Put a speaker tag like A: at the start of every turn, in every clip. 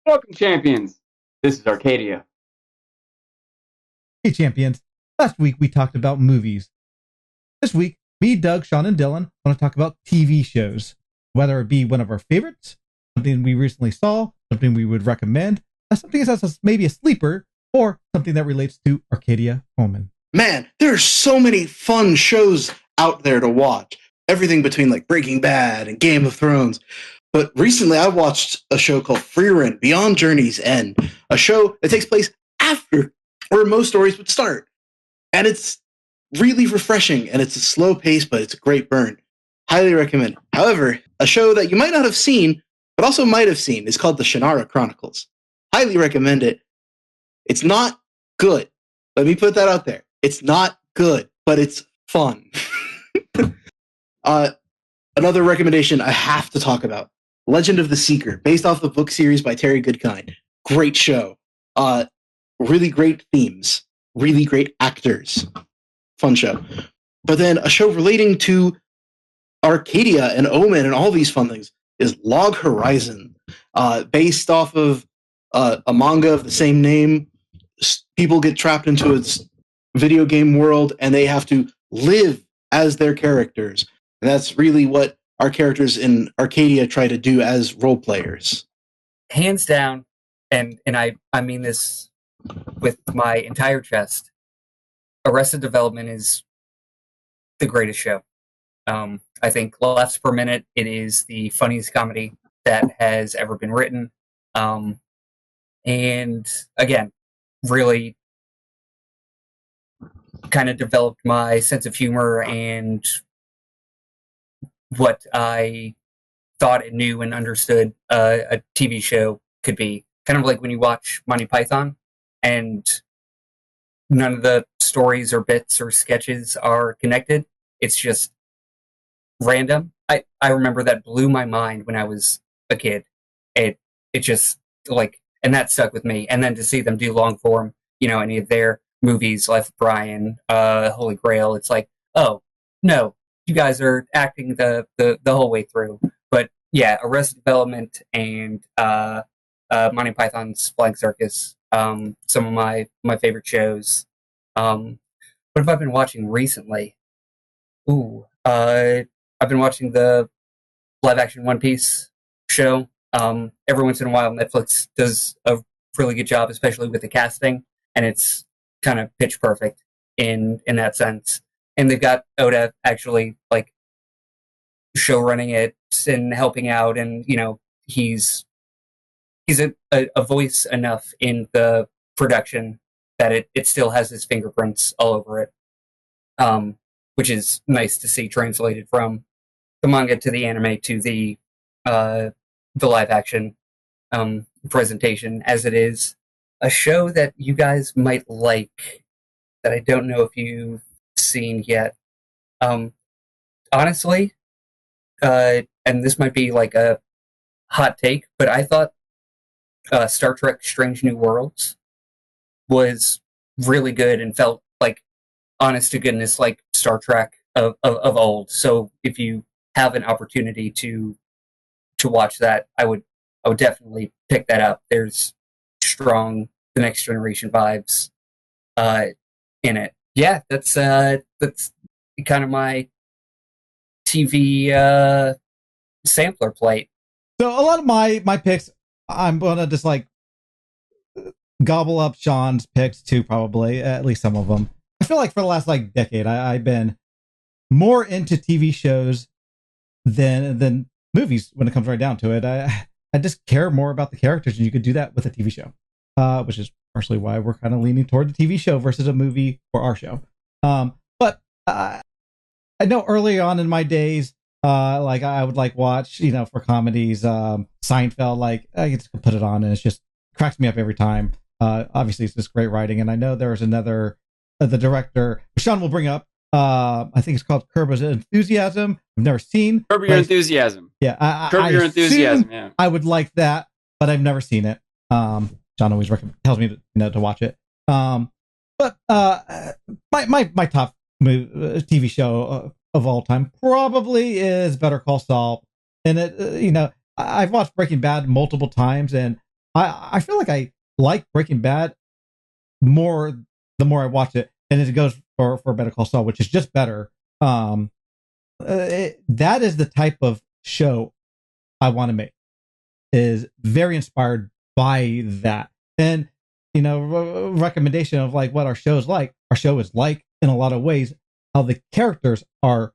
A: Welcome, champions. This is Arcadia.
B: Hey, champions. Last week we talked about movies. This week, me, Doug, Sean, and Dylan want to talk about TV shows. Whether it be one of our favorites, something we recently saw, something we would recommend, something that's maybe a sleeper, or something that relates to Arcadia Omen.
C: Man, there are so many fun shows out there to watch. Everything between like Breaking Bad and Game of Thrones. But recently I watched a show called Riviere Beyond Journey's End, a show that takes place after where most stories would start. And it's really refreshing, and it's a slow pace, but it's a great burn. Highly recommend. However, a show that you might not have seen, but also might have seen, is called the Shannara Chronicles. Highly recommend it. It's not good. Let me put that out there. It's not good, but it's fun. Another recommendation I have to talk about, Legend of the Seeker, based off the book series by Terry Goodkind. Great show. Really great themes. Really great actors. Fun show. But then a show relating to Arcadia and Omen and all these fun things is Log Horizon, based off of a manga of the same name. People get trapped into its video game world, and they have to live as their characters. And that's really what our characters in Arcadia try to do as role players.
D: Hands down, and I mean this with my entire chest, Arrested Development is the greatest show. I think laughs per minute, it is the funniest comedy that has ever been written. And again, really kind of developed my sense of humor and what I thought and knew and understood a TV show could be. Kind of like when you watch Monty Python and none of the stories or bits or sketches are connected. It's just random. I remember that blew my mind when I was a kid. It just like, and that stuck with me. And then to see them do long form, any of their movies, Life of Brian, Holy Grail, it's like, oh no, you guys are acting the whole way through. But yeah, Arrested Development and Monty Python's Flying Circus, some of my favorite shows. What have I been watching recently? I've been watching the live action One Piece show. Every once in a while, Netflix does a really good job, especially with the casting, and it's kind of pitch perfect in that sense. And they've got Oda actually like show running it and helping out, and he's a voice enough in the production that it still has his fingerprints all over it, which is nice to see translated from the manga to the anime to the live action presentation as it is. A show that you guys might like that I don't know if you've seen yet. Honestly, and this might be like a hot take, but I thought Star Trek Strange New Worlds was really good and felt like honest to goodness like Star Trek of old. So if you have an opportunity to watch that, I would definitely pick that up. There's strong The Next Generation vibes in it. Yeah, that's kind of my TV sampler plate.
B: So a lot of my picks, I'm gonna just like gobble up Sean's picks too, probably at least some of them. I feel like for the last like decade, I've been more into TV shows than movies when it comes right down to it. I just care more about the characters, and you could do that with a TV show, which is partially why we're kind of leaning toward the TV show versus a movie for our show. But I know early on in my days, like I would like watch, for comedies, Seinfeld, like I just put it on and it just cracks me up every time. Obviously it's just great writing. And I know there's another, the director, Sean will bring up, I think it's called Curb Your Enthusiasm. I've never seen
A: Curb Your Enthusiasm.
B: Yeah.
A: Curb Your Enthusiasm. Yeah.
B: I would like that, but I've never seen it. John always tells me to watch it. But my top TV show of all time probably is Better Call Saul. And it, I've watched Breaking Bad multiple times, and I feel like I like Breaking Bad more the more I watch it, and it goes for Better Call Saul, which is just better. That is the type of show I want to make. Is very inspired by that, and recommendation of like what our show is like. Our show is like in a lot of ways how the characters are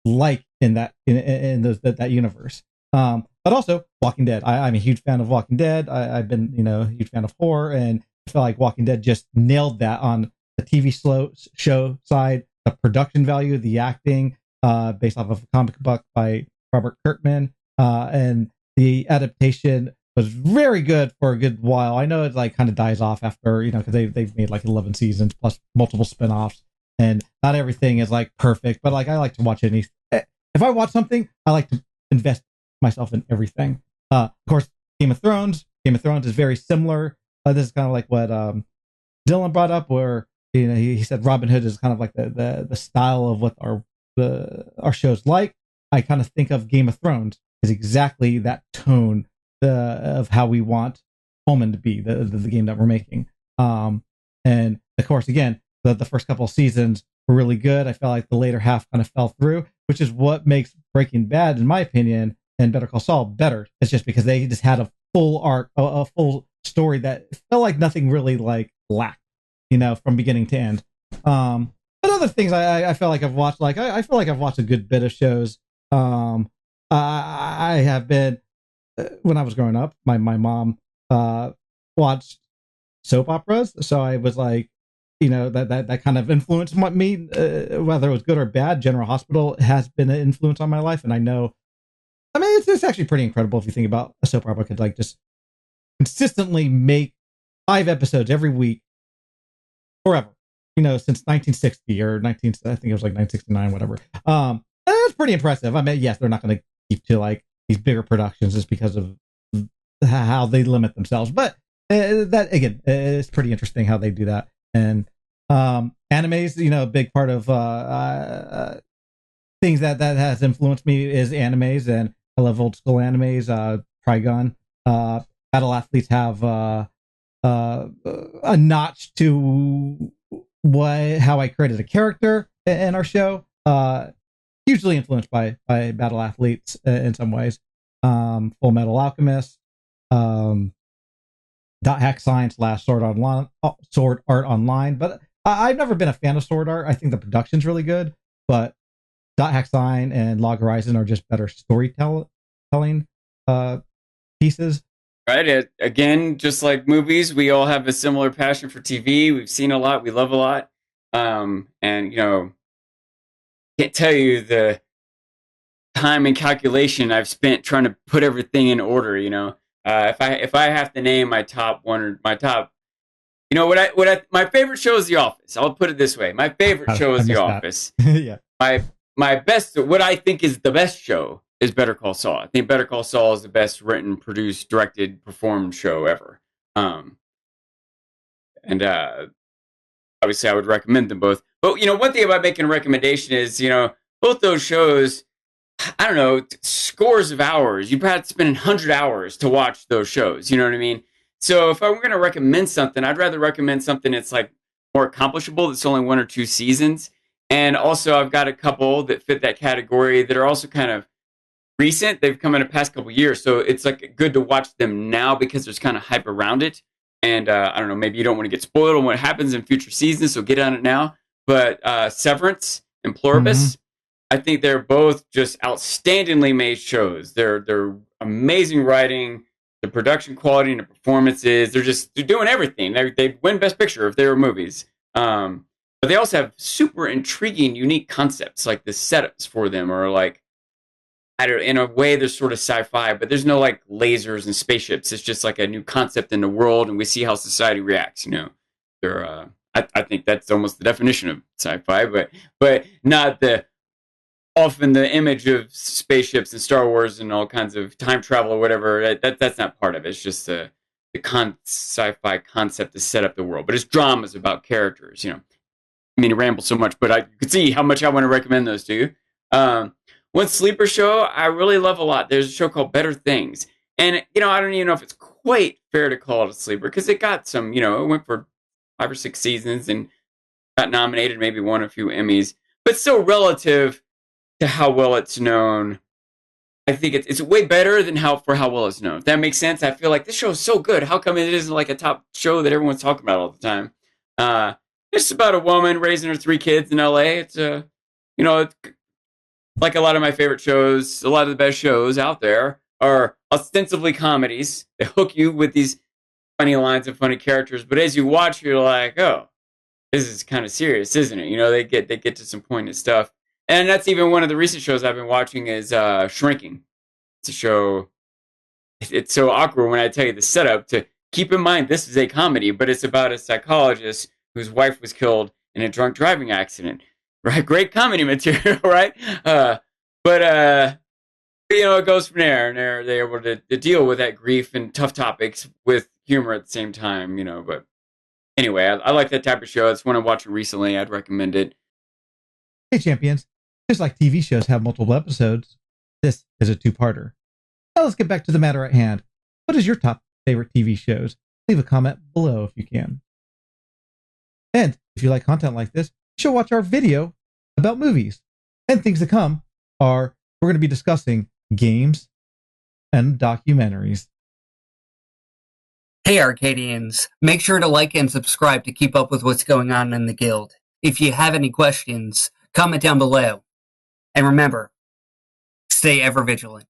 B: like in that that universe. But also Walking Dead. I'm a huge fan of Walking Dead. I've been a huge fan of horror, and I feel like Walking Dead just nailed that on the TV show side, the production value, the acting, based off of a comic book by Robert Kirkman, and the adaptation was very good for a good while. I know it like kind of dies off after, because they've made like 11 seasons plus multiple spinoffs, and not everything is like perfect, but like I like to watch any. If I watch something, I like to invest myself in everything. Of course, Game of Thrones. Game of Thrones is very similar. This is kind of like what Dylan brought up, where he said Robin Hood is kind of like the style of what our show's like. I kind of think of Game of Thrones as exactly that tone of how we want Omen to be, the game that we're making. And of course, again, the first couple of seasons were really good. I felt like the later half kind of fell through, which is what makes Breaking Bad, in my opinion, and Better Call Saul better. It's just because they just had a full arc, a full story that felt like nothing really like lacked, from beginning to end. But other things I feel like I've watched, like I feel like I've watched a good bit of shows. I have been, when I was growing up, my mom watched soap operas, so I was like, that kind of influenced me, whether it was good or bad. General Hospital has been an influence on my life, and I know, I mean, it's actually pretty incredible if you think about a soap opera could like just consistently make 5 episodes every week forever, since 1960 or I think it was like 1969, whatever. That's pretty impressive. I mean, yes, they're not going to keep to like these bigger productions just because of how they limit themselves, but that again is pretty interesting how they do that. And animes, a big part of things that has influenced me is animes, and I love old school animes. Trigun, Battle Athletes have a notch to how I created a character in our show. Hugely influenced by Battle Athletes in some ways. Full Metal Alchemist, Dot Hack Science / Sword Art Online. But I've never been a fan of Sword Art. I think the production's really good, but Dot Hack Sign and Log Horizon are just better storytelling pieces.
A: Right. Again, just like movies, we all have a similar passion for TV. We've seen a lot. We love a lot. And, can't tell you the time and calculation I've spent trying to put everything in order. If I have to name my top one or my top, my favorite show is The Office. I'll put it this way: my favorite show is The Office.
B: Yeah.
A: My best, what I think is the best show is Better Call Saul. I think Better Call Saul is the best written, produced, directed, performed show ever. And obviously, I would recommend them both. But one thing about making a recommendation is, both those shows, I don't know, scores of hours. You probably spend 100 hours to watch those shows. You know what I mean? So if I were going to recommend something, I'd rather recommend something that's like more accomplishable. That's only 1 or 2 seasons. And also, I've got a couple that fit that category that are also kind of recent. They've come in the past couple years, so it's like good to watch them now because there's kind of hype around it. And I don't know, maybe you don't want to get spoiled on what happens in future seasons, so get on it now. But Severance and Pluribus, I think they're both just outstandingly made shows. They're amazing writing, the production quality and the performances. They're doing everything. They win Best Picture if they were movies. But they also have super intriguing, unique concepts. Like the setups for them are like, in a way, they're sort of sci-fi, but there's no like lasers and spaceships. It's just like a new concept in the world, and we see how society reacts. I think that's almost the definition of sci-fi, but not often the image of spaceships and Star Wars and all kinds of time travel or whatever. That's not part of it. It's just the sci-fi concept to set up the world. But it's dramas about characters. I mean, I ramble so much, but I could see how much I want to recommend those to you. One sleeper show I really love a lot. There's a show called Better Things. And, I don't even know if it's quite fair to call it a sleeper because it got some, it went for 5 or 6 seasons and got nominated, maybe won a few Emmys, but still relative to how well it's known. I think it's way better than how well it's known. If that makes sense. I feel like this show is so good. How come it isn't like a top show that everyone's talking about all the time? It's about a woman raising her 3 kids in LA. It's like a lot of my favorite shows, a lot of the best shows out there are ostensibly comedies. They hook you with these funny lines and funny characters, but as you watch, you're like, oh, this is kind of serious, isn't it? They get to some pointed stuff. And that's even one of the recent shows I've been watching is Shrinking. It's a show. It's so awkward when I tell you the setup to keep in mind this is a comedy, but it's about a psychologist whose wife was killed in a drunk driving accident. Right? Great comedy material, right? But it goes from there, and they're able to deal with that grief and tough topics with humor at the same time, But anyway, I like that type of show. It's one I'm watching recently. I'd recommend it.
B: Hey, champions. Just like TV shows have multiple episodes, this is a 2-parter. Now let's get back to the matter at hand. What is your top favorite TV shows? Leave a comment below if you can. And if you like content like this, you should watch our video about movies. And things to come are we're going to be discussing games and documentaries.
D: Hey Arcadians, make sure to like and subscribe to keep up with what's going on in the guild. If you have any questions, comment down below. And remember, stay ever vigilant.